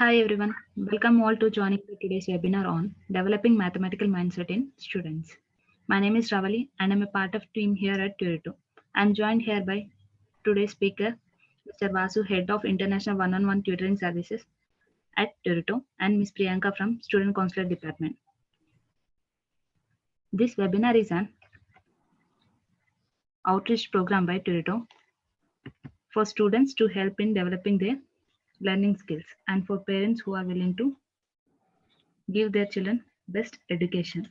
Hi everyone, welcome all to joining today's webinar on developing mathematical mindset in students. My name is Ravali and I'm a part of team here at Turito. I'm joined here by today's speaker, Mr. Vasu, Head of International One-on-One Tutoring Services at Turito, and Ms. Priyanka from Student Counselor Department. This webinar is an outreach program by Turito for students to help in developing their learning skills and for parents who are willing to give their children best education.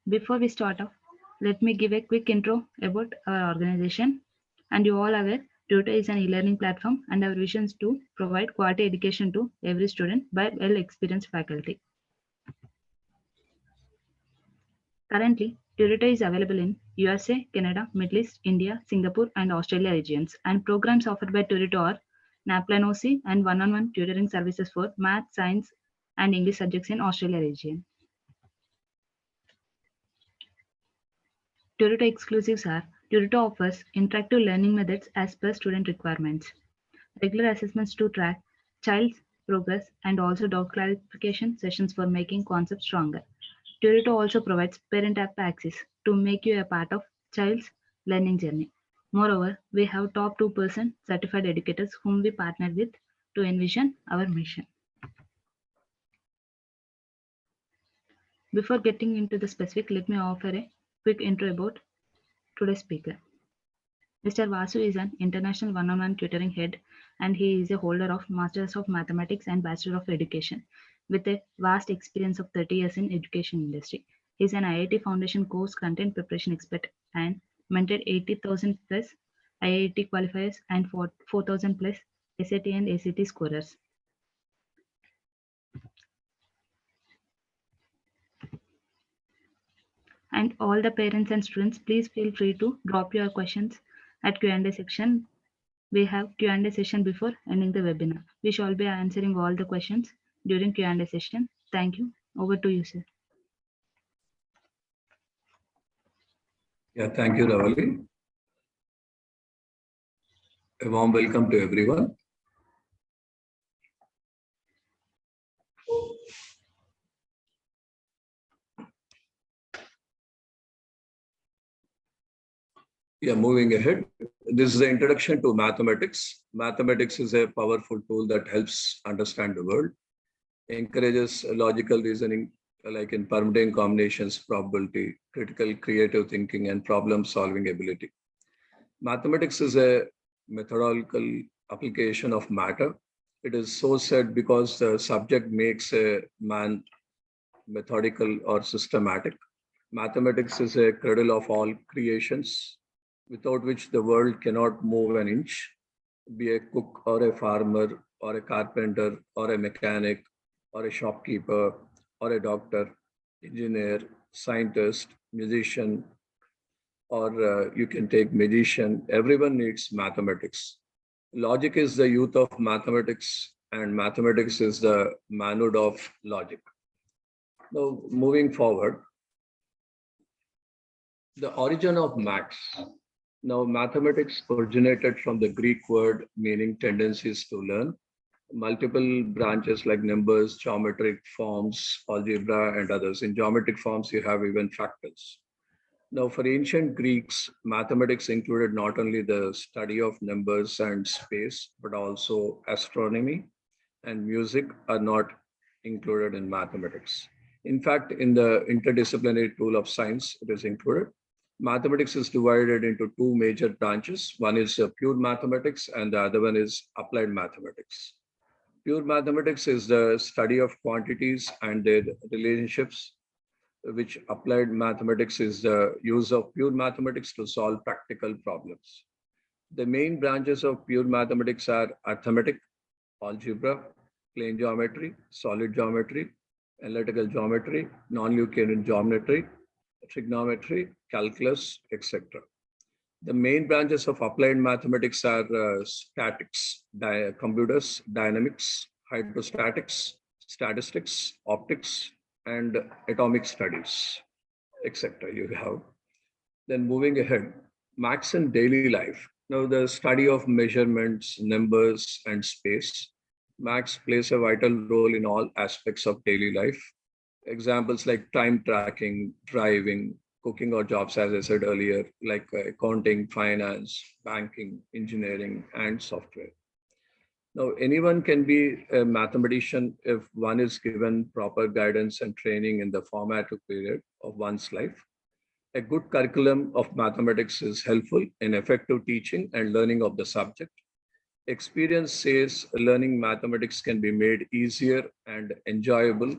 Before we start off, let me give a quick intro about our organization. And you all are aware, Tutor is an e-learning platform and our vision is to provide quality education to every student by well-experienced faculty. Currently, Turito is available in USA, Canada, Middle East, India, Singapore, and Australia regions. And programs offered by Turito are NAPLAN OC and one-on-one tutoring services for math, science, and English subjects in Australia region. Turito exclusives are Turito offers interactive learning methods as per student requirements, regular assessments to track child's progress, and also doubt clarification sessions for making concepts stronger. Turito also provides parent app access to make you a part of child's learning journey. Moreover, we have top 2% certified educators whom we partner with to envision our mission. Before getting into the specific, let me offer a quick intro about today's speaker. Mr. Vasu is an international one-on-one tutoring head and he is a holder of Masters of Mathematics and Bachelor of Education with a vast experience of 30 years in education industry. He is an IIT Foundation course content preparation expert and mentored 80,000 plus IIT qualifiers and 4,000 plus SAT and ACT scorers. And all the parents and students, please feel free to drop your questions at Q&A section. We have Q&A session before ending the webinar. We shall be answering all the questions during Q&A session. Thank you. Over to you, sir. Yeah, thank you, Ravali. A warm welcome to everyone. Yeah, moving ahead. This is the introduction to mathematics. Mathematics is a powerful tool that helps understand the world, encourages logical reasoning, like in permuting combinations, probability, critical creative thinking, and problem-solving ability. Mathematics is a methodological application of matter. It is so said because the subject makes a man methodical or systematic. Mathematics is a cradle of all creations, without which the world cannot move an inch. Be a cook or a farmer or a carpenter or a mechanic or a shopkeeper or a doctor, engineer, scientist, musician, or you can take magician. Everyone needs mathematics. Logic is the youth of mathematics, and mathematics is the manhood of logic. Now, moving forward, the origin of maths. Now, mathematics originated from the Greek word meaning tendencies to learn. Multiple branches like numbers, geometric forms, algebra, and others. In geometric forms, you have even fractals. Now, for ancient Greeks, mathematics included not only the study of numbers and space, but also astronomy and music are not included in mathematics. In fact, in the interdisciplinary tool of science, it is included. Mathematics is divided into two major branches. One is pure mathematics and the other one is applied mathematics. Pure mathematics is the study of quantities and their relationships, which applied mathematics is the use of pure mathematics to solve practical problems. The main branches of pure mathematics are arithmetic, algebra, plane geometry, solid geometry, analytical geometry, non-Euclidean geometry, trigonometry, calculus, etc. The main branches of applied mathematics are statics, computers, dynamics, hydrostatics, statistics, optics, and atomic studies. etc. You have. Then moving ahead, maths in daily life. Now, the study of measurements, numbers, and space. Maths plays a vital role in all aspects of daily life. Examples like time tracking, driving, cooking, or jobs, as I said earlier, like accounting, finance, banking, engineering, and software. Now, anyone can be a mathematician if one is given proper guidance and training in the formative period of one's life. A good curriculum of mathematics is helpful in effective teaching and learning of the subject. Experience says learning mathematics can be made easier and enjoyable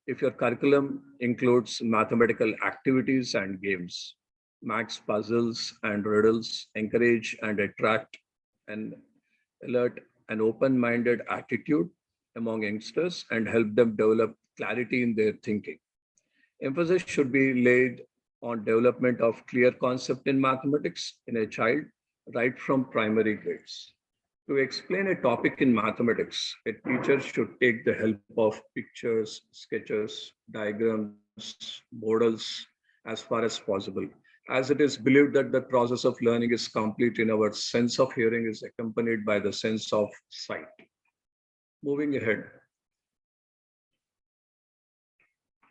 if your curriculum includes mathematical activities and games. Max puzzles and riddles encourage and attract an alert and open minded attitude among youngsters and help them develop clarity in their thinking. Emphasis should be laid on development of clear concept in mathematics in a child right from primary grades. To explain a topic in mathematics, a teacher should take the help of pictures, sketches, diagrams, models as far as possible, as it is believed that the process of learning is complete in our sense of hearing is accompanied by the sense of sight. Moving ahead,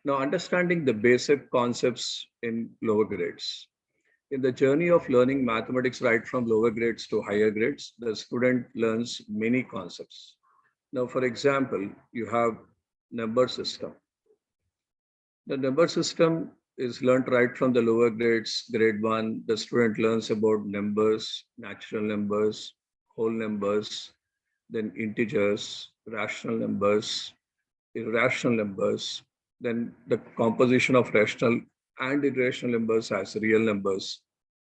now understanding the basic concepts in lower grades. In the journey of learning mathematics right from lower grades to higher grades, the student learns many concepts. Now, for example, you have number system. The number system is learned right from the lower grades. Grade one, the student learns about numbers, natural numbers, whole numbers, then integers, rational numbers, irrational numbers, then the composition of rational and irrational numbers as real numbers.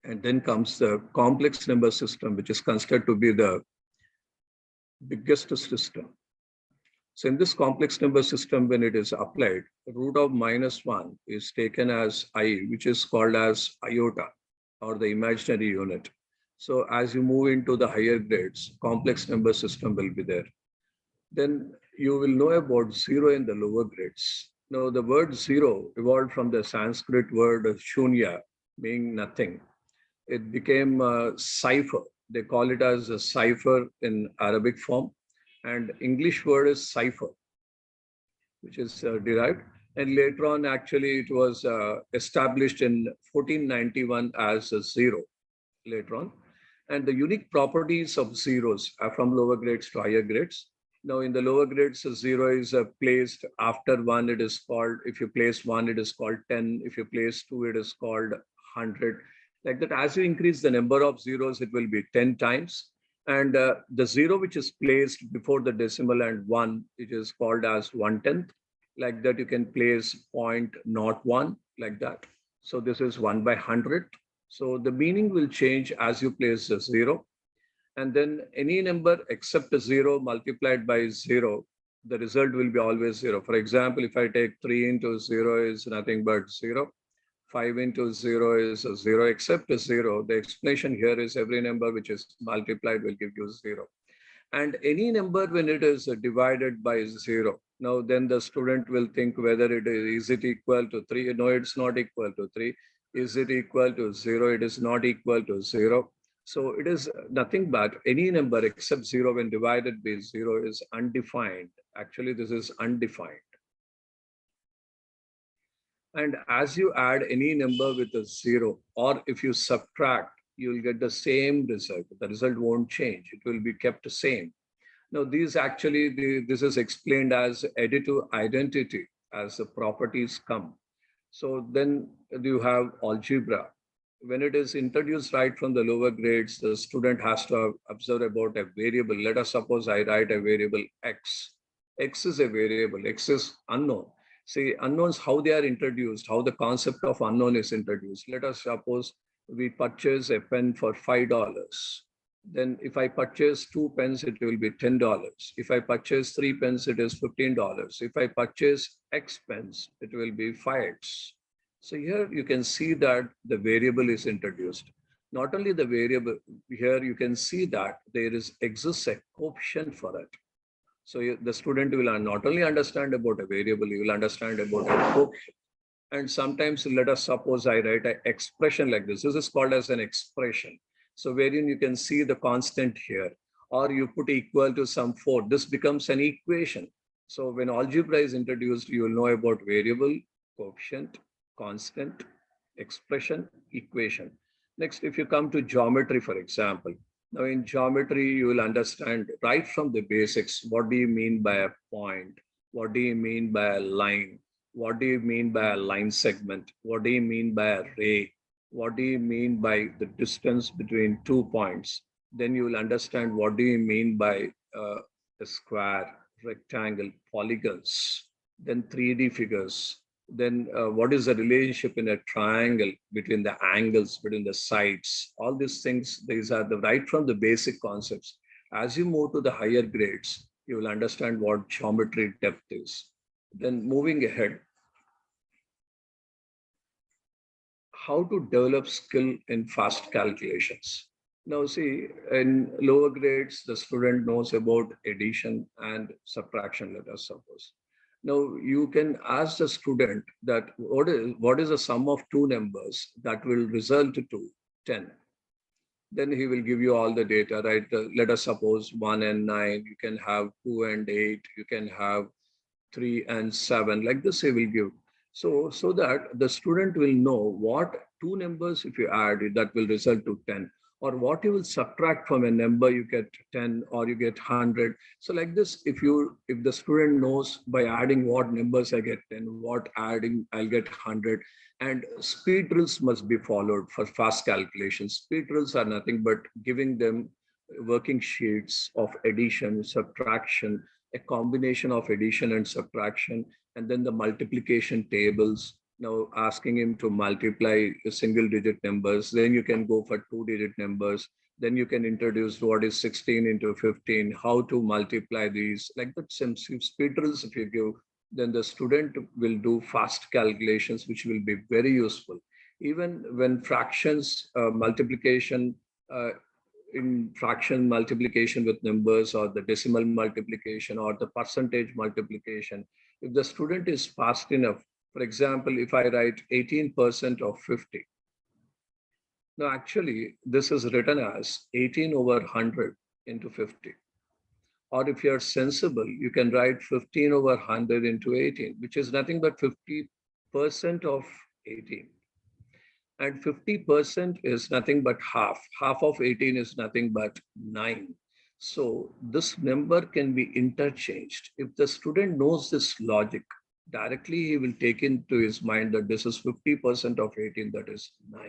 And then comes the complex number system, which is considered to be the biggest system. So in this complex number system, when it is applied, root of -1 is taken as I, which is called as iota or the imaginary unit. So as you move into the higher grades, complex number system will be there. Then you will know about zero in the lower grades. Now, the word zero evolved from the Sanskrit word shunya, meaning nothing. It became a cipher. They call it as a cipher in Arabic form. And English word is cipher, which is derived. And later on, actually, it was established in 1491 as a zero later on. And the unique properties of zeros are from lower grades to higher grades. Now, in the lower grades, a zero is placed after one, it is called, if you place one, it is called 10. If you place two, it is called 100. Like that, as you increase the number of zeros, it will be 10 times. And the zero which is placed before the decimal and one, it is called as 1/10. Like that, you can place 0.01 like that. So this is 1/100. So the meaning will change as you place the zero. And then any number except a zero multiplied by zero, the result will be always zero. For example, if I take 3 into 0 is nothing but 0. 5 into 0 is a 0 except a 0. The explanation here is every number which is multiplied will give you 0. And any number when it is divided by 0, now then the student will think whether is it equal to 3? No, it's not equal to 3. Is it equal to 0? It is not equal to 0. So it is nothing but any number except 0 when divided by 0 is undefined. Actually, this is undefined. And as you add any number with a 0, or if you subtract, you will get the same result. The result won't change. It will be kept the same. Now, this is explained as additive identity as the properties come. So then you have algebra. When it is introduced right from the lower grades, the student has to observe about a variable. Let us suppose I write a variable x. X is a variable, x is unknown. See, unknowns, how they are introduced, how the concept of unknown is introduced. Let us suppose we purchase a pen for $5. Then if I purchase 2 pens, it will be $10. If I purchase 3 pens, it is $15. If I purchase X pens, it will be 5X. So here you can see that the variable is introduced. Not only the variable, here you can see that there exists a coefficient for it. So the student will not only understand about a variable, he will understand about a coefficient. And sometimes let us suppose I write an expression like this. This is called as an expression. So wherein you can see the constant here, or you put equal to some 4. This becomes an equation. So when algebra is introduced, you will know about variable, coefficient, constant, expression, equation. Next, if you come to geometry, for example, now in geometry, you will understand right from the basics, what do you mean by a point? What do you mean by a line? What do you mean by a line segment? What do you mean by a ray? What do you mean by the distance between 2 points? Then you will understand what do you mean by a square, rectangle, polygons, then 3D figures. Then what is the relationship in a triangle between the angles, between the sides? All these things, these are the right from the basic concepts. As you move to the higher grades, you will understand what geometry depth is. Then moving ahead, how to develop skill in fast calculations. Now, see, in lower grades, the student knows about addition and subtraction, let us suppose. Now, you can ask the student that what is the sum of two numbers that will result to 10. Then he will give you all the data, right? Let us suppose 1 and 9, you can have 2 and 8, you can have 3 and 7, like this he will give. So that the student will know what two numbers, if you add it, that will result to 10, or what you will subtract from a number, you get 10 or you get 100. So like this, if the student knows by adding what numbers I get 10, what adding I'll get 100. And speed drills must be followed for fast calculations. Speed drills are nothing but giving them working sheets of addition, subtraction, a combination of addition and subtraction, and then the multiplication tables. Now asking him to multiply single digit numbers, then you can go for 2 digit numbers. Then you can introduce what is 16 into 15, how to multiply these, like that. Some speed drills, if you give, then the student will do fast calculations, which will be very useful. Even when fractions multiplication, uh, in fraction multiplication with numbers, or the decimal multiplication, or the percentage multiplication, if the student is fast enough, for example, if I write 18% of 50, now actually this is written as 18 over 100 into 50. Or if you're sensible, you can write 15 over 100 into 18, which is nothing but 50% of 18. And 50% is nothing but half. Half of 18 is nothing but 9. So this number can be interchanged. If the student knows this logic, directly he will take into his mind that this is 50% of 18, that is 9.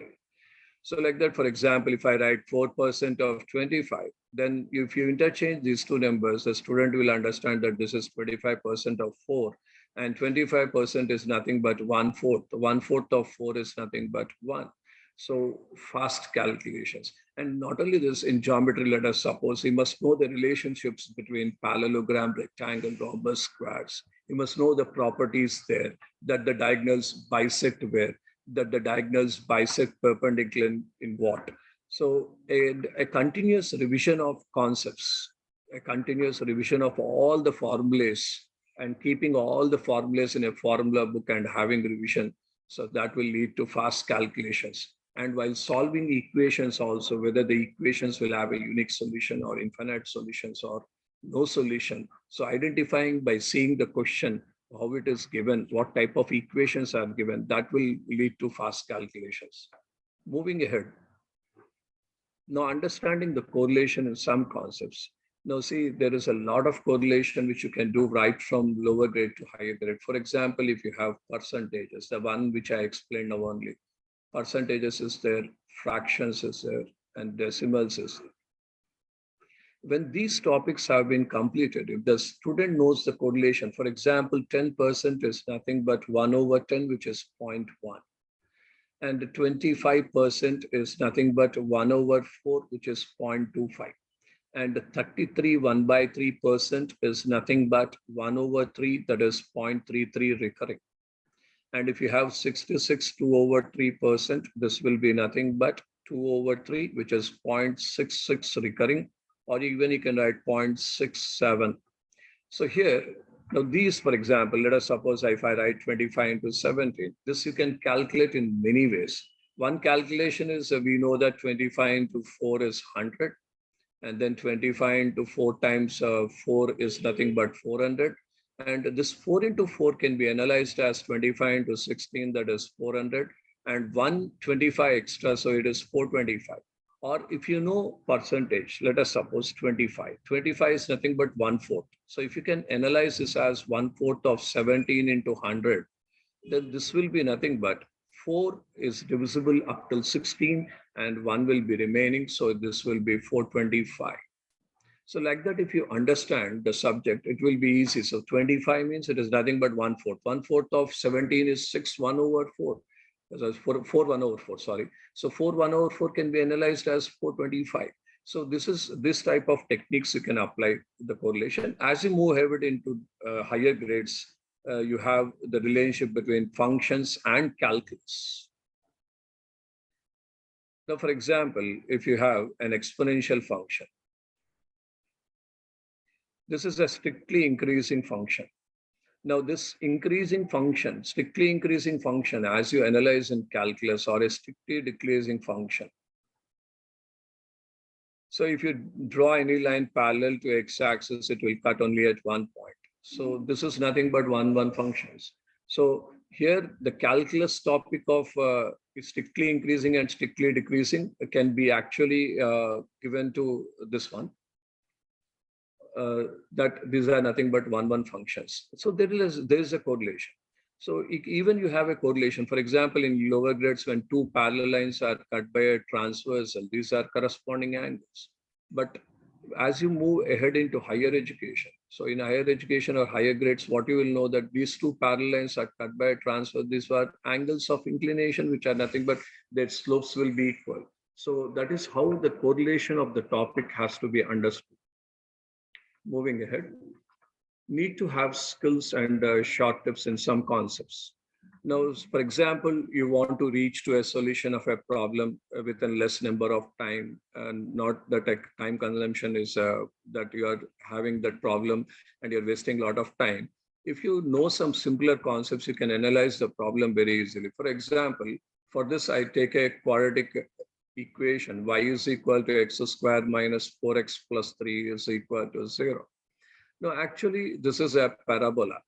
So like that, for example, if I write 4% of 25, then if you interchange these two numbers, the student will understand that this is 25% of 4, and 25% is nothing but 1/4. 1/4 of 4 is nothing but 1. So fast calculations. And not only this, in geometry, let us suppose he must know the relationships between parallelogram, rectangle, rhombus, squares. He must know the properties there, that the diagonals bisect where, that the diagonals bisect perpendicular in what. So a continuous revision of concepts, a continuous revision of all the formulas, and keeping all the formulas in a formula book and having revision. So that will lead to fast calculations. And while solving equations also, whether the equations will have a unique solution or infinite solutions or no solution. So identifying by seeing the question, how it is given, what type of equations are given, that will lead to fast calculations. Moving ahead, now understanding the correlation in some concepts. Now see, there is a lot of correlation which you can do right from lower grade to higher grade. For example, if you have percentages, the one which I explained now only, percentages is there, fractions is there, and decimals is there. When these topics have been completed, if the student knows the correlation, for example, 10% is nothing but 1 over 10, which is 0.1. And 25% is nothing but 1 over 4, which is 0.25. And 33 1 by 3% is nothing but 1 over 3, that is 0.33 recurring. And if you have 66 2 over 3%, this will be nothing but 2 over 3, which is 0.66 recurring, or even you can write 0.67. So here, Now these, for example, let us suppose if I write 25 into 17, this you can calculate in many ways. One calculation is we know that 25 into 4 is 100, and then 25 into 4 times 4 is nothing but 400. And this 4 into 4 can be analyzed as 25 into 16, that is 400, and 125 extra, so it is 425. Or if you know percentage, let us suppose 25. 25 is nothing but 1/4. So if you can analyze this as 1/4 of 17 into 100, then this will be nothing but 4 is divisible up till 16 and 1 will be remaining. So this will be 425. So like that, if you understand the subject, it will be easy. So 25 means it is nothing but 1/4. 1/4 of 17 is 6 1 over 4. So 4 1 over 4, sorry. So 4 1 over 4 can be analyzed as 425. So this type of techniques you can apply the correlation. As you move ahead into higher grades, you have the relationship between functions and calculus. Now, for example, if you have an exponential function, this is a strictly increasing function. Now, this increasing function, strictly increasing function, as you analyze in calculus, or a strictly decreasing function. So if you draw any line parallel to x-axis, it will cut only at one point. So this is nothing but one functions. So here the calculus topic of strictly increasing and strictly decreasing can be actually given to this one. That these are nothing but one functions. So there is a correlation. So even you have a correlation. For example, in lower grades, when two parallel lines are cut by a transversal, these are corresponding angles. But as you move ahead into higher education, so in higher education or higher grades, what you will know that these two parallel lines are cut by a transverse. These are angles of inclination, which are nothing but their slopes will be equal. So that is how the correlation of the topic has to be understood. Moving ahead, need to have skills and short tips in some concepts. Now, for example, you want to reach to a solution of a problem within less number of time, and not that time consumption is that you are having that problem and you're wasting a lot of time. If you know some simpler concepts, you can analyze the problem very easily. For example, for this, I take a quadratic equation. Y is equal to x squared minus 4x plus 3 is equal to 0. No, actually, this is a parabola.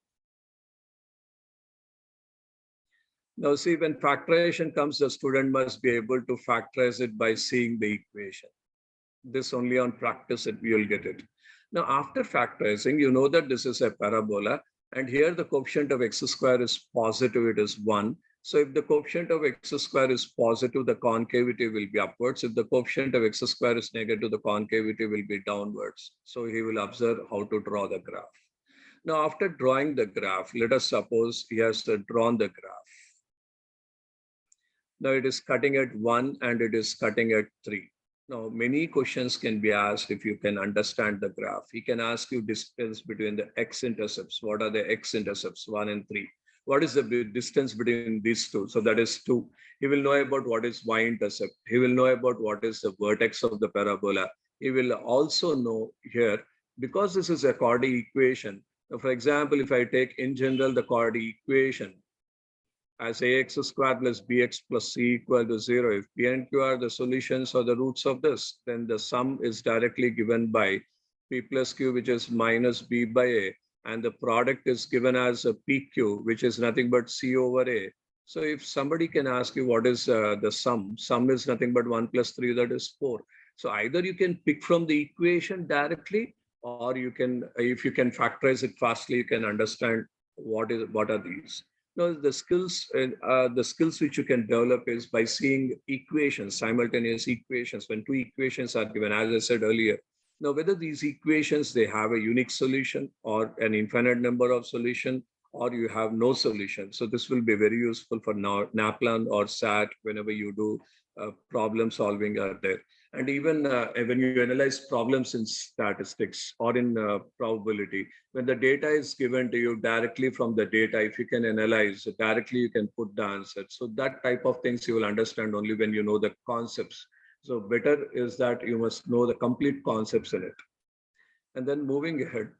Now, see, when factorization comes, the student must be able to factorize it by seeing the equation. This only on practice that we will get it. Now, after factorizing, you know that this is a parabola, and here the coefficient of x square is positive, it is 1. So if the coefficient of x square is positive, the concavity will be upwards. If the coefficient of x square is negative, the concavity will be downwards. So he will observe how to draw the graph. Now, after drawing the graph, let us suppose he has drawn the graph. Now it is cutting at 1 and it is cutting at 3. Now, many questions can be asked if you can understand the graph. He can ask you distance between the x-intercepts. What are the x-intercepts, 1 and 3? What is the distance between these two? So that is 2. He will know about what is y-intercept. He will know about what is the vertex of the parabola. He will also know here, because this is a quadratic equation. For example, if I take in general the quadratic equation, as ax squared plus bx plus c equal to 0. If p and q are the solutions or the roots of this, then the sum is directly given by p plus q, which is minus b by a, and the product is given as a pq, which is nothing but c over a. So if somebody can ask you what is the sum is nothing but 1 plus 3, that is 4. So either you can pick from the equation directly, or you can, if you can factorize it fastly, you can understand what are these. No, the skills which you can develop is by seeing equations, simultaneous equations. When two equations are given, as I said earlier, now whether these equations they have a unique solution or an infinite number of solution, or you have no solution. So this will be very useful for NAPLAN or SAT whenever you do problem solving are there. And even when you analyze problems in statistics or in probability, when the data is given to you directly from the data, if you can analyze directly, you can put the answer. So that type of things you will understand only when you know the concepts. So better is that you must know the complete concepts in it. And then moving ahead,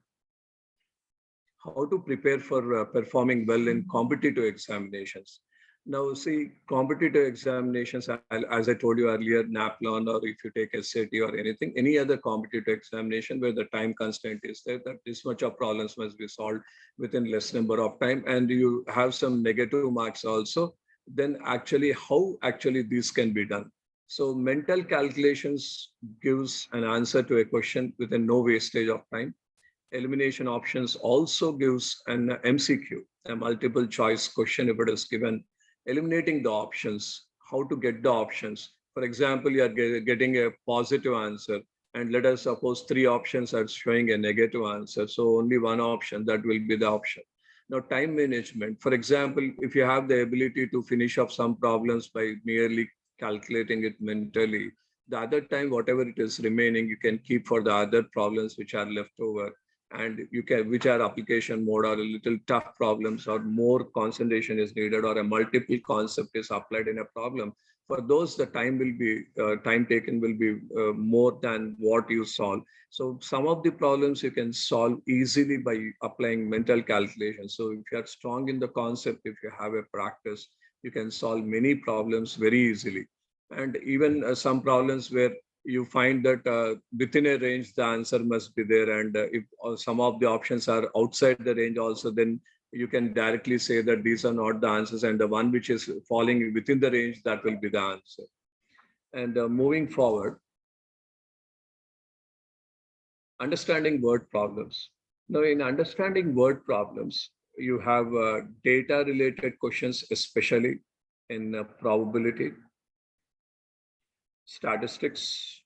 How to prepare for performing well in competitive examinations. Now, see, competitive examinations, as I told you earlier, NAPLAN, or if you take SAT or anything, any other competitive examination where the time constraint is there, that this much of problems must be solved within less number of time, and you have some negative marks also, then actually how actually this can be done. So mental calculations gives an answer to a question within no wastage of time. Elimination options also gives an MCQ, a multiple choice question if it is given, eliminating the options, how to get the options. For example, you are getting a positive answer, and let us suppose three options are showing a negative answer. So only one option, that will be the option. Now, time management. For example, if you have the ability to finish up some problems by merely calculating it mentally, the other time, whatever it is remaining, you can keep for the other problems which are left over, and you can, which are application mode or a little tough problems or more concentration is needed or a multiple concept is applied in a problem. For those, the time will be time taken will be more than what you solve. So some of the problems you can solve easily by applying mental calculations. So if you are strong in the concept, if you have a practice, you can solve many problems very easily. And even some problems where you find that within a range the answer must be there, and if some of the options are outside the range also, then you can directly say that these are not the answers, and the one which is falling within the range, that will be the answer. And moving forward, understanding word problems. Now, in understanding word problems, you have data related questions, especially in probability, statistics,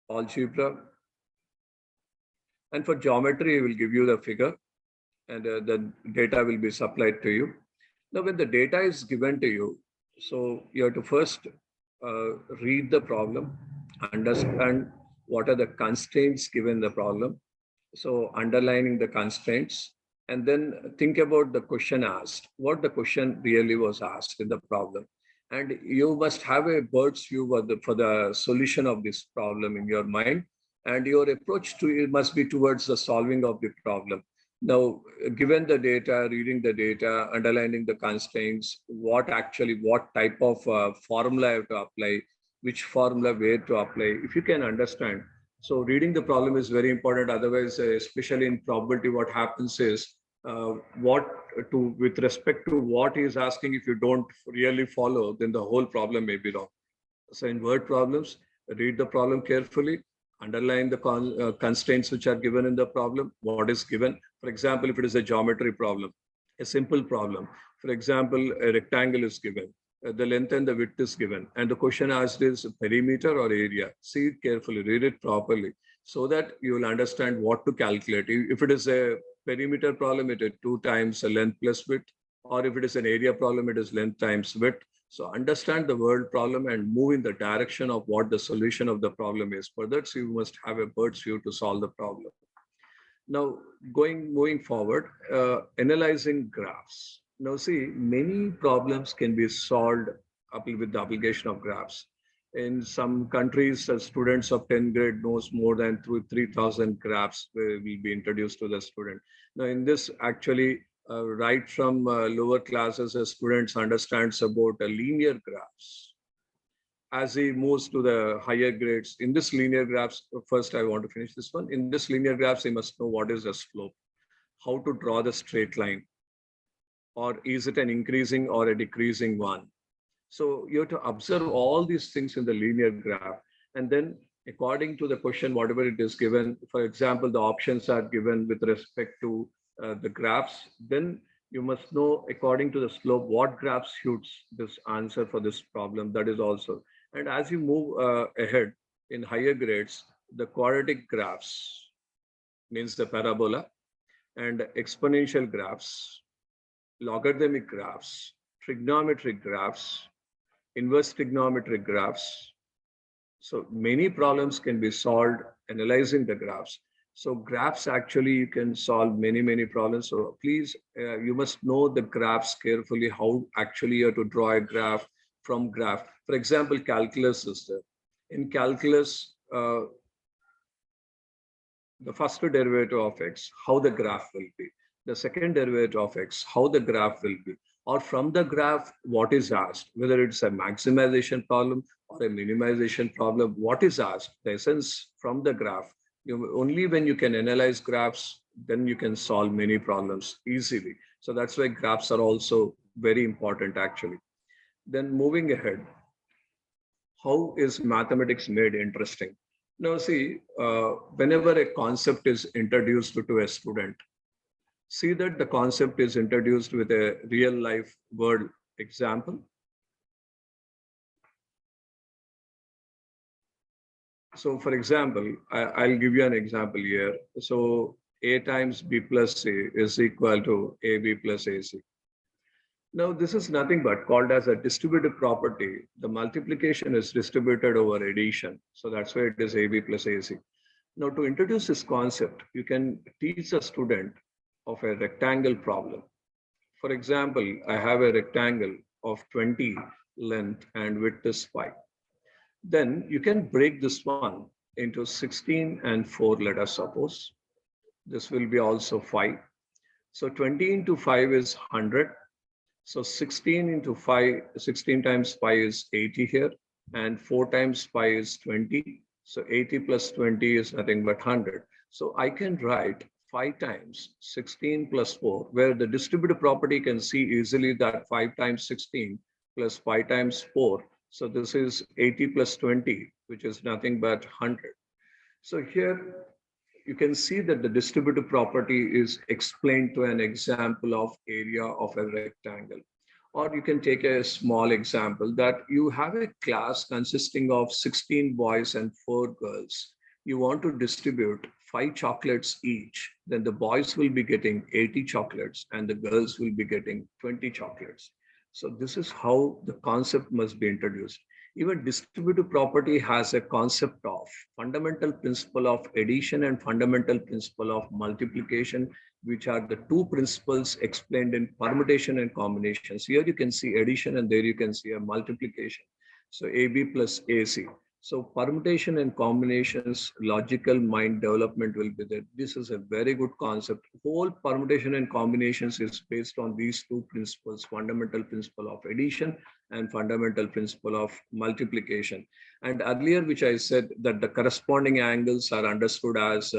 algebra, and for geometry, we will give you the figure, and the data will be supplied to you. Now, when the data is given to you, so you have to first read the problem, understand what are the constraints given the problem. So underlining the constraints, and then think about the question asked, what the question really was asked in the problem. And you must have a bird's view for the solution of this problem in your mind. And your approach to it must be towards the solving of the problem. Now, given the data, reading the data, underlining the constraints, what type of formula I have to apply, which formula where to apply, if you can understand. So reading the problem is very important. Otherwise, especially in probability, what happens is what to with respect to what he is asking, if you don't really follow, then the whole problem may be wrong. So in word problems, read the problem carefully, underline the constraints which are given in the problem, what is given. For example, if it is a geometry problem, a simple problem. For example, a rectangle is given, the length and the width is given, and the question asked is perimeter or area. See it carefully, read it properly, so that you will understand what to calculate. If it is a perimeter problem, it is 2 times the length plus width, or if it is an area problem, it is length times width. So understand the word problem and move in the direction of what the solution of the problem is. For that, you must have a bird's view to solve the problem. Now, moving forward, analyzing graphs. Now, see, many problems can be solved with the application of graphs. In some countries, students of 10th grade knows more than 3,000 graphs will be introduced to the student. Now, in this, actually, right from lower classes, students understands about linear graphs. As he moves to the higher grades, in this linear graphs, first I want to finish this one. In this linear graphs, he must know what is the slope, how to draw the straight line, or is it an increasing or a decreasing one. So you have to observe all these things in the linear graph. And then according to the question, whatever it is given, for example, the options are given with respect to the graphs, then you must know according to the slope, what graph suits this answer for this problem. That is also. And as you move ahead in higher grades, the quadratic graphs means the parabola, and exponential graphs, logarithmic graphs, trigonometric graphs, inverse trigonometric graphs. So many problems can be solved analyzing the graphs. So graphs, actually you can solve many problems. So please, you must know the graphs carefully, how actually you have to draw a graph from graph. For example, calculus is there. In calculus, the first derivative of x, how the graph will be. The second derivative of x, how the graph will be. Or from the graph, what is asked, whether it's a maximization problem or a minimization problem, what is asked, the essence from the graph. Only when you can analyze graphs, then you can solve many problems easily. So that's why graphs are also very important actually. Then moving ahead, how is mathematics made interesting? Now, see, whenever a concept is introduced to a student, see that the concept is introduced with a real life world example. So, for example, I'll give you an example here. So, a times b plus c is equal to ab plus ac. Now, this is nothing but called as a distributive property. The multiplication is distributed over addition. So that's why it is AB plus AC. Now, to introduce this concept, you can teach a student of a rectangle problem. For example, I have a rectangle of 20 length and width is 5. Then you can break this one into 16 and 4, let us suppose. This will be also 5. So 20 into 5 is 100. So 16 into 5, 16 times 5 is 80 here, and 4 times 5 is 20. So 80 plus 20 is nothing but 100. So I can write 5 times 16 plus 4, where the distributive property can see easily that 5 times 16 plus 5 times 4. So this is 80 plus 20, which is nothing but 100. So here you can see that the distributive property is explained to an example of area of a rectangle. Or you can take a small example that you have a class consisting of 16 boys and 4 girls. You want to distribute 5 chocolates each, then the boys will be getting 80 chocolates and the girls will be getting 20 chocolates. So this is how the concept must be introduced. Even distributive property has a concept of fundamental principle of addition and fundamental principle of multiplication, which are the two principles explained in permutation and combinations. Here you can see addition and there you can see a multiplication. So AB plus AC. So permutation and combinations, logical mind development will be there. This is a very good concept. Whole permutation and combinations is based on these two principles, fundamental principle of addition and fundamental principle of multiplication. And earlier, which I said that the corresponding angles are understood as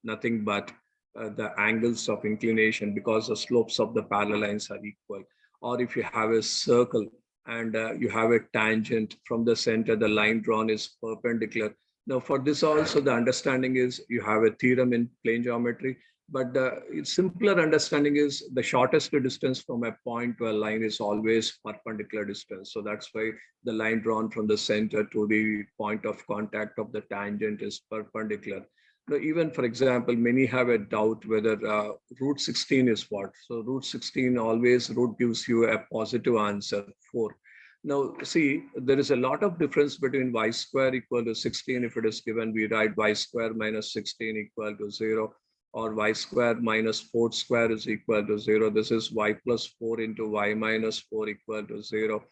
nothing but the angles of inclination because the slopes of the parallel lines are equal. Or if you have a circle and you have a tangent from the center, the line drawn is perpendicular. Now, for this also, the understanding is you have a theorem in plane geometry, but the simpler understanding is the shortest distance from a point to a line is always perpendicular distance. So that's why the line drawn from the center to the point of contact of the tangent is perpendicular. Now, even for example, many have a doubt whether root 16 is what. So root 16 always root gives you a positive answer 4. Now, see, there is a lot of difference between y square equal to 16. If it is given, we write y square minus 16 equal to 0, or y square minus 4 square is equal to 0. This is y plus 4 into y minus 4 equal to 0.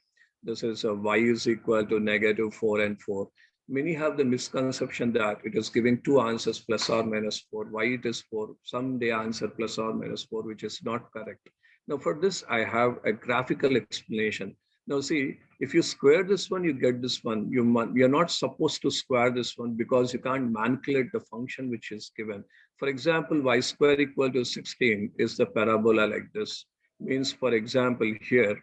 This is y is equal to negative 4 and 4. Many have the misconception that it is giving two answers plus or minus 4. Why it is 4? Some they answer plus or minus 4, which is not correct. Now for this, I have a graphical explanation. Now see, if you square this one, you get this one. You're not supposed to square this one because you can't manipulate the function which is given. For example, y square equal to 16 is the parabola like this. Means, for example, here,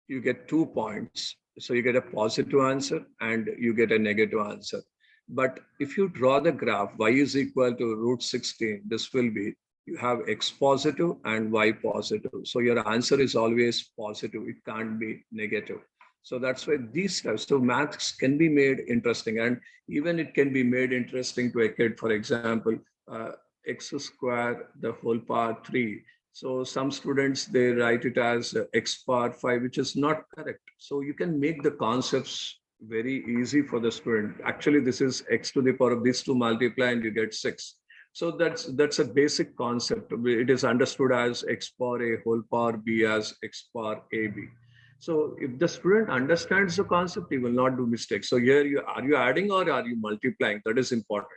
you get 2 points. So you get a positive answer and you get a negative answer. But if you draw the graph, y is equal to root 16, this will be, you have x positive and y positive. So your answer is always positive. It can't be negative. So that's why these steps, so maths can be made interesting, and even it can be made interesting to a kid. For example, x square the whole power 3. So some students, they write it as x power 5, which is not correct. So you can make the concepts very easy for the student. Actually, this is x to the power of these two multiply and you get 6. So that's a basic concept. It is understood as x power a whole power b as x power ab. So if the student understands the concept, he will not do mistakes. So here, are you adding or are you multiplying? That is important.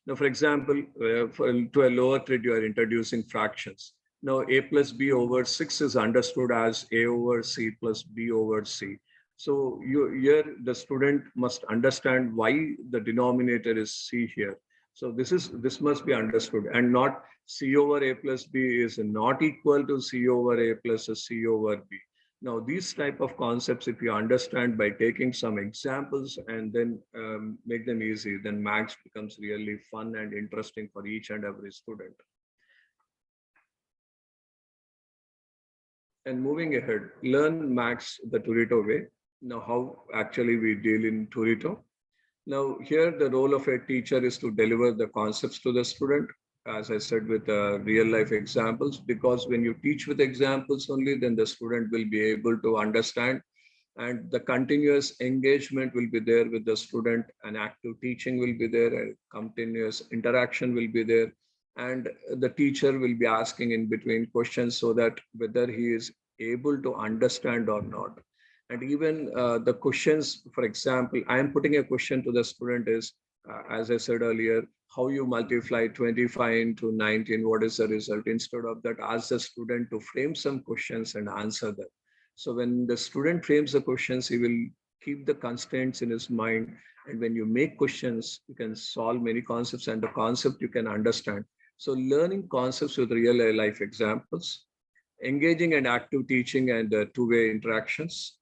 Now, for example, to a lower grade, you are introducing fractions. Now, a plus b over 6 is understood as a over c plus b over c. So here, the student must understand why the denominator is c here. So this must be understood, and not c over a plus b is not equal to c over a plus a c over b. Now, these type of concepts, if you understand by taking some examples and then make them easy, then maths becomes really fun and interesting for each and every student. And moving ahead, learn maths the Turito way. Now, how actually we deal in Turito. Now, here the role of a teacher is to deliver the concepts to the student, as I said, with real life examples, because when you teach with examples only, then the student will be able to understand, and the continuous engagement will be there with the student, and active teaching will be there, and continuous interaction will be there, and the teacher will be asking in between questions so that whether he is able to understand or not. And even the questions, for example, I am putting a question to the student is, as I said earlier, how you multiply 25 into 19, what is the result? Instead of that, ask the student to frame some questions and answer them. So when the student frames the questions, he will keep the constraints in his mind. And when you make questions, you can solve many concepts, and the concept you can understand. So learning concepts with real life examples, engaging and active teaching and two-way interactions,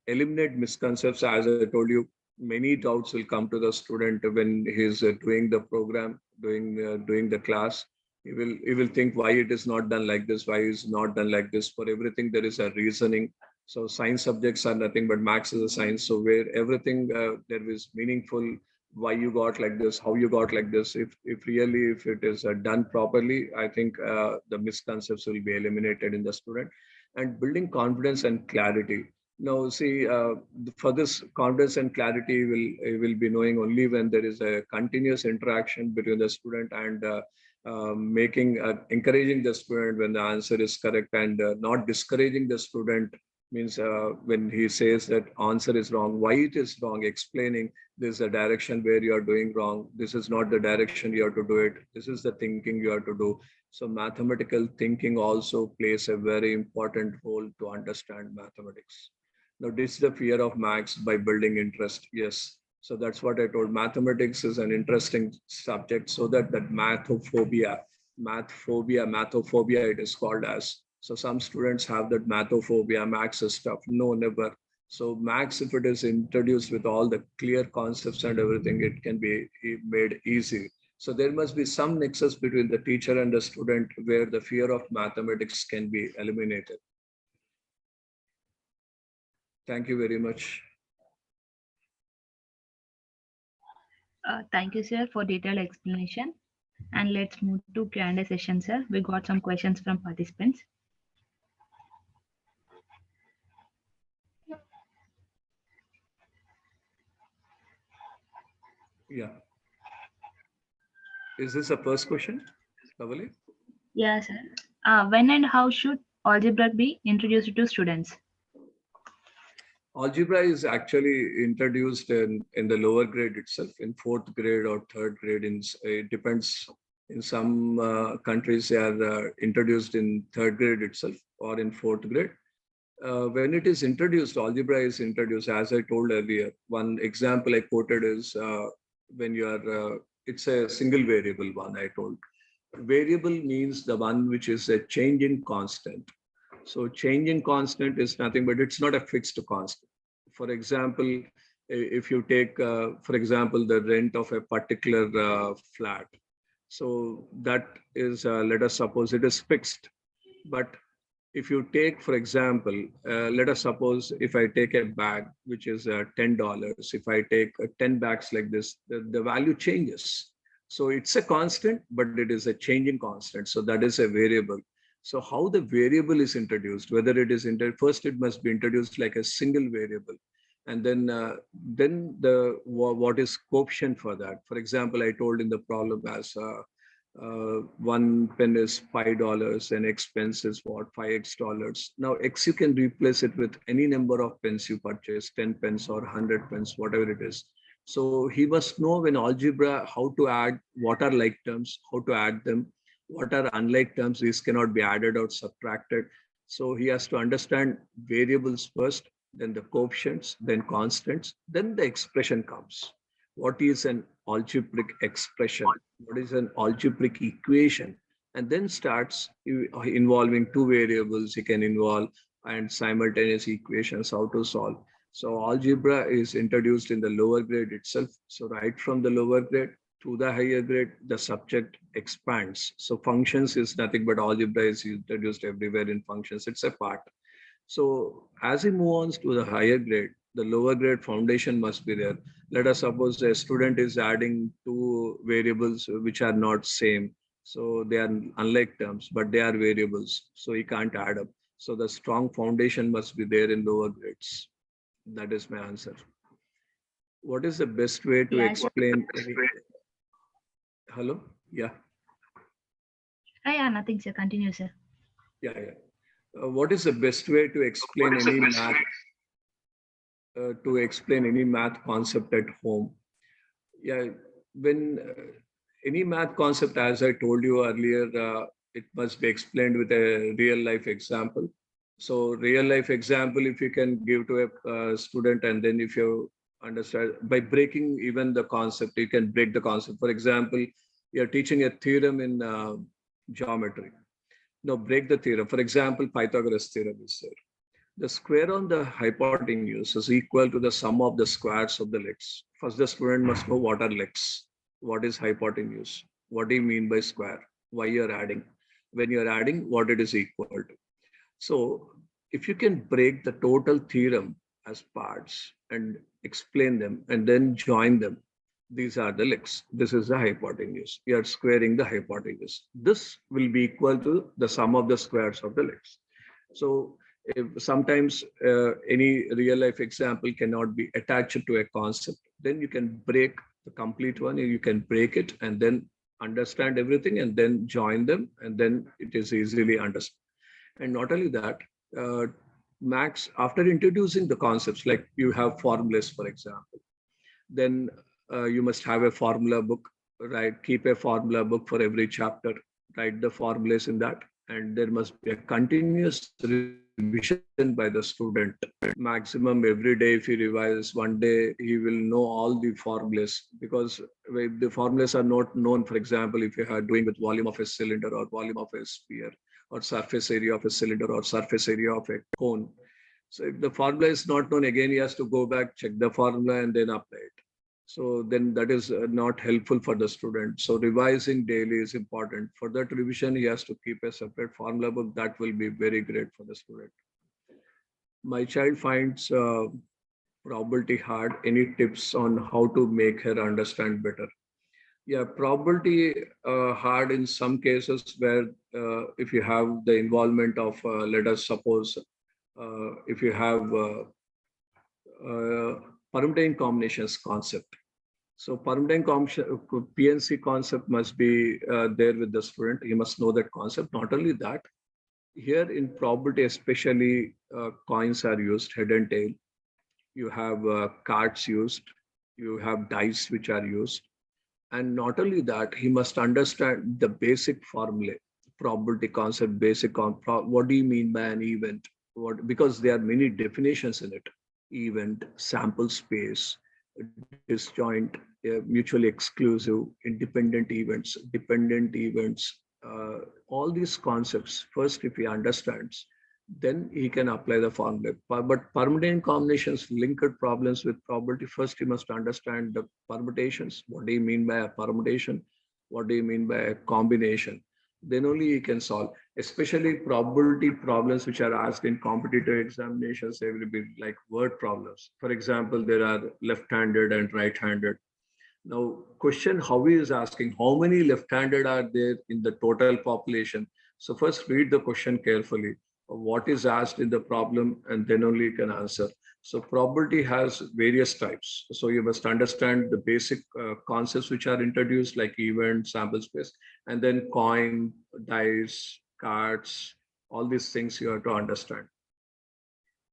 eliminate misconceptions. As I told you, many doubts will come to the student when he's doing the program, doing the class. He will think why it is not done like this, why is not done like this. For everything there is a reasoning. So science subjects are nothing but maths is a science. So where everything there is meaningful, why you got like this, how you got like this. If really if it is done properly, I think the misconceptions will be eliminated in the student. And building confidence and clarity. Now, see, for this confidence and clarity will be knowing only when there is a continuous interaction between the student and encouraging the student when the answer is correct, and not discouraging the student means when he says that answer is wrong, why it is wrong, explaining this is a direction where you are doing wrong. This is not the direction you have to do it. This is the thinking you have to do. So mathematical thinking also plays a very important role to understand mathematics. Now, this is the fear of maths by building interest. Yes. So that's what I told. Mathematics is an interesting subject, so that mathophobia, it is called as. So some students have that mathophobia, maths is stuff. No, never. So maths, if it is introduced with all the clear concepts and everything, it can be made easy. So there must be some nexus between the teacher and the student where the fear of mathematics can be eliminated. Thank you very much. Thank you, sir, for detailed explanation. And let's move to Q&A session, sir. We got some questions from participants. Yeah. Is this a first question, Kavali? Yes, sir. When and how should algebra be introduced to students? Algebra is actually introduced in the lower grade itself, in fourth grade or third grade. It depends. In some countries, they are introduced in third grade itself or in fourth grade. When it is introduced, algebra is introduced, as I told earlier. One example I quoted is when you are, it's a single variable one, I told. Variable means the one which is a changing constant. So changing constant is nothing, but it's not a fixed constant. For example, if you take, for example, the rent of a particular flat. So that is, let us suppose it is fixed. But if you take, for example, let us suppose if I take a bag, which is $10, if I take 10 bags like this, the value changes. So it's a constant, but it is a changing constant. So that is a variable. So how the variable is introduced, whether it is first it must be introduced like a single variable, and then what is coefficient for that. For example, I told in the problem as One pen is $5 and X pence is what, 5x dollars. Now X you can replace it with any number of pens you purchase, 10 pens or 100 pens, whatever it is. So he must know in algebra how to add what are like terms, how to add them, what are unlike terms, these cannot be added or subtracted. So he has to understand variables first, then the coefficients, then constants, then the expression comes. What is an algebraic expression? What is an algebraic equation? And then starts involving two variables. You can involve and simultaneous equations, how to solve. So algebra is introduced in the lower grade itself. So right from the lower grade to the higher grade, the subject expands. So functions is nothing but algebra is introduced everywhere in functions. It's a part. So as we move on to the higher grade, the lower grade foundation must be there. Let us suppose a student is adding two variables which are not same. So they are unlike terms, but they are variables. So he can't add up. So the strong foundation must be there in lower grades. That is my answer. What is the best way to Yeah, sure. explain any? Hello? Yeah, Yeah, nothing, sir. Continue, sir. yeah. What is the best way to explain any math concept at home? Yeah, when any math concept, as I told you earlier, it must be explained with a real life example. So, real life example, if you can give to a student, and then if you understand by breaking even the concept, you can break the concept. For example, you're teaching a theorem in geometry. Now, break the theorem. For example, Pythagoras theorem is there. The square on the hypotenuse is equal to the sum of the squares of the legs. First, the student must know what are legs, what is hypotenuse, what do you mean by square, why you're adding, when you're adding, what it is equal to. So, if you can break the total theorem as parts and explain them and then join them, these are the legs. This is the hypotenuse. You are squaring the hypotenuse. This will be equal to the sum of the squares of the legs. So if sometimes any real life example cannot be attached to a concept, then you can break the complete one, you can break it and then understand everything and then join them and then it is easily understood. And not only that, uh, Max, after introducing the concepts, like you have formulas, for example, then you must have a formula book, right? Keep a formula book for every chapter, write the formulas in that. And there must be a continuous revision by the student. Maximum every day, if he revises one day, he will know all the formulas because if the formulas are not known, for example, if you are doing with volume of a cylinder or volume of a sphere or surface area of a cylinder or surface area of a cone. So if the formula is not known, again, he has to go back, check the formula and then apply it. So then that is not helpful for the student. So revising daily is important. For that revision, he has to keep a separate formula book. That will be very great for the student. My child finds probability hard. Any tips on how to make her understand better? Yeah, probability hard in some cases where if you have the involvement of, let us suppose, if you have permutation combinations concept. So permutation PNC concept must be there with the student. He must know that concept. Not only that, here in probability, especially coins are used, head and tail. You have cards used. You have dice which are used. And not only that, he must understand the basic formula, probability concept, what do you mean by an event? What, because there are many definitions in it. Event, sample space, disjoint, mutually exclusive, independent events, dependent events, all these concepts. First, if he understands, then he can apply the formula. But permutation combinations, linked problems with probability, first he must understand the permutations. What do you mean by a permutation? What do you mean by a combination? Then only he can solve, especially probability problems which are asked in competitive examinations. They will be like word problems. For example, there are left-handed and right-handed. Now, question how he is asking, how many left-handed are there in the total population? So first read the question carefully. What is asked in the problem, and then only you can answer. So probability has various types. So you must understand the basic concepts which are introduced like event, sample space, and then coin, dice, cards, all these things you have to understand.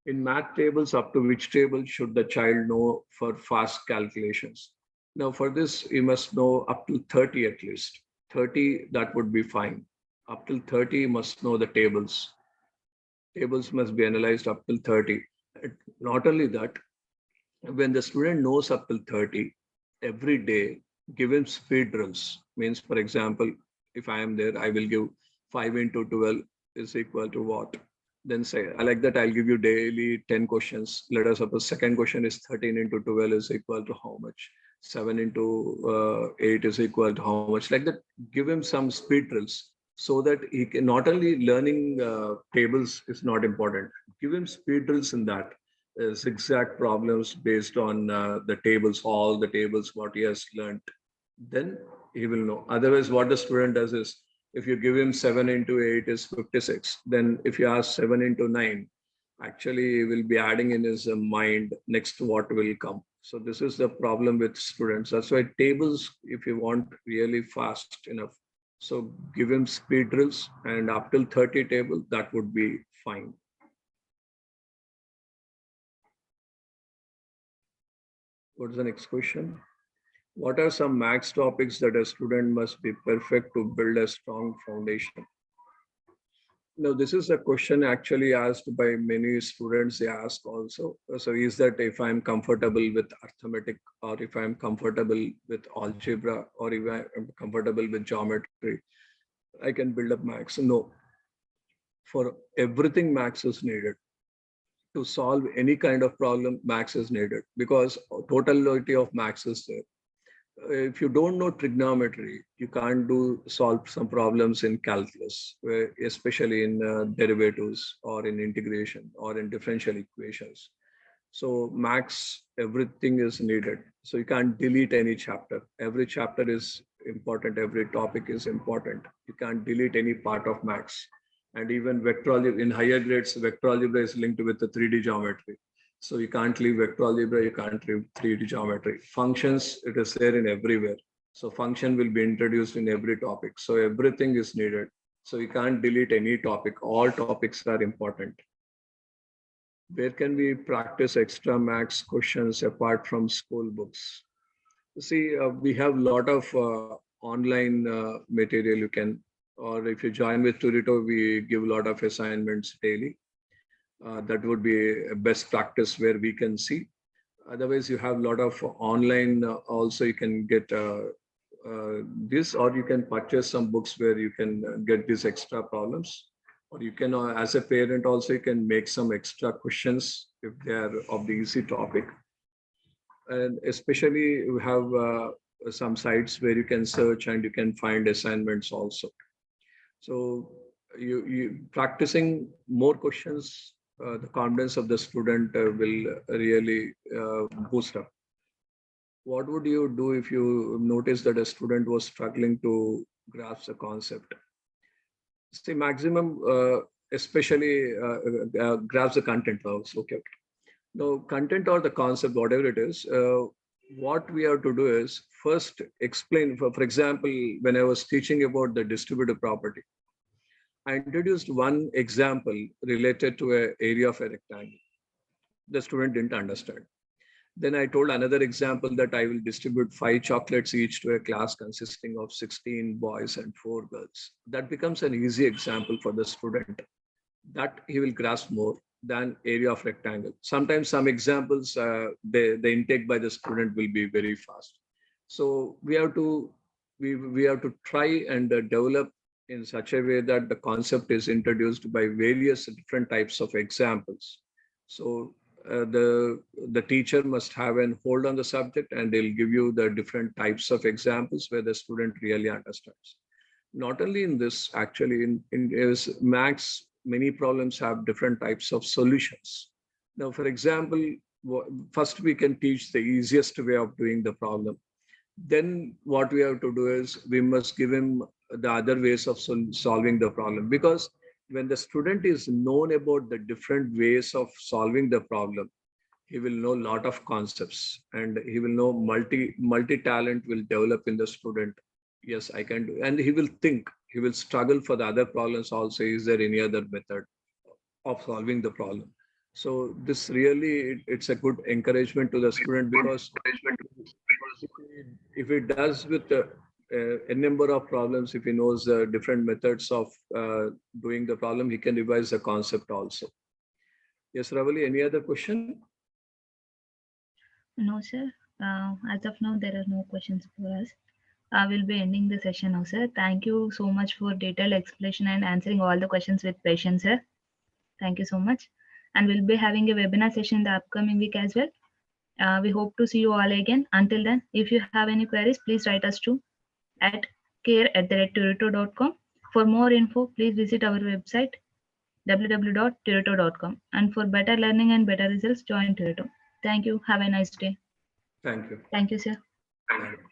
In math tables, up to which table should the child know for fast calculations? Now for this, you must know up to 30 at least. 30, that would be fine. Up till 30, you must know the tables. Tables must be analyzed up till 30. Not only that, when the student knows up till 30, every day, give him speed drills. Means, for example, if I am there, I will give 5 into 12 is equal to what? Then say, I like that I'll give you daily 10 questions. Let us suppose second question is 13 into 12 is equal to how much? 7 into 8 is equal to how much? Like that, give him some speed drills so that he can not only learning tables is not important. Give him speed drills in that zigzag problems based on the tables, all the tables, what he has learned, then he will know. Otherwise, what the student does is, if you give him 7 into 8 is 56, then if you ask 7 into 9, actually he will be adding in his mind next what will come. So this is the problem with students. That's why tables, if you want really fast enough, so give him speed drills and up till 30 table, that would be fine. What's the next question? What are some max topics that a student must be perfect to build a strong foundation? Now, this is a question actually asked by many students. They ask also. So, is that if I'm comfortable with arithmetic, or if I'm comfortable with algebra, or if I'm comfortable with geometry, I can build up max? No, for everything, max is needed. To solve any kind of problem, max is needed because totality of max is there. If you don't know trigonometry, you can't do solve some problems in calculus, especially in derivatives or in integration or in differential equations. So max, everything is needed. So you can't delete any chapter. Every chapter is important. Every topic is important. You can't delete any part of max. And even vector algebra in higher grades, vector algebra is linked with the 3D geometry. So you can't leave vector algebra, you can't leave 3D geometry. Functions, it is there in everywhere. So function will be introduced in every topic. So everything is needed. So you can't delete any topic. All topics are important. Where can we practice extra max questions apart from school books? See, we have a lot of online material you can, or if you join with Turito, we give a lot of assignments daily. That would be a best practice where we can see. Otherwise, you have a lot of online also you can get this, or you can purchase some books where you can get these extra problems. Or you can, as a parent also, you can make some extra questions if they are of the easy topic. And especially you have some sites where you can search and you can find assignments also. So you practicing more questions, the confidence of the student will really boost up. What would you do if you notice that a student was struggling to grasp the concept? See, maximum, especially grasp the content also. Okay. Now, content or the concept, whatever it is, what we have to do is first explain. For example, when I was teaching about the distributive property, I introduced one example related to an area of a rectangle. The student didn't understand. Then I told another example that I will distribute 5 chocolates each to a class consisting of 16 boys and 4 girls. That becomes an easy example for the student that he will grasp more than area of rectangle. Sometimes some examples, the intake by the student will be very fast. So we have to try and develop in such a way that the concept is introduced by various different types of examples. So the teacher must have an hold on the subject and they'll give you the different types of examples where the student really understands. Not only in this, actually in is max, many problems have different types of solutions. Now, for example, first we can teach the easiest way of doing the problem. Then what we have to do is we must give him the other ways of solving the problem, because when the student is known about the different ways of solving the problem, he will know a lot of concepts, and he will know multi talent will develop in the student. Yes, I can do, and he will think, he will struggle for the other problems also. Is there any other method of solving the problem? So this really, it's a good encouragement to the student, because if he does with a number of problems, if he knows different methods of doing the problem, he can revise the concept also. Yes, Ravali, any other question? No, sir. As of now, there are no questions for us. I will be ending the session now, sir. Thank you so much for detailed explanation and answering all the questions with patience, sir. Thank you so much. And we'll be having a webinar session the upcoming week as well. We hope to see you all again. Until then, if you have any queries, please write us to at care@turito.com. For more info, please visit our website www.turito.com. And for better learning and better results, join Turito. Thank you. Have a nice day. Thank you. Thank you, sir. Thank you.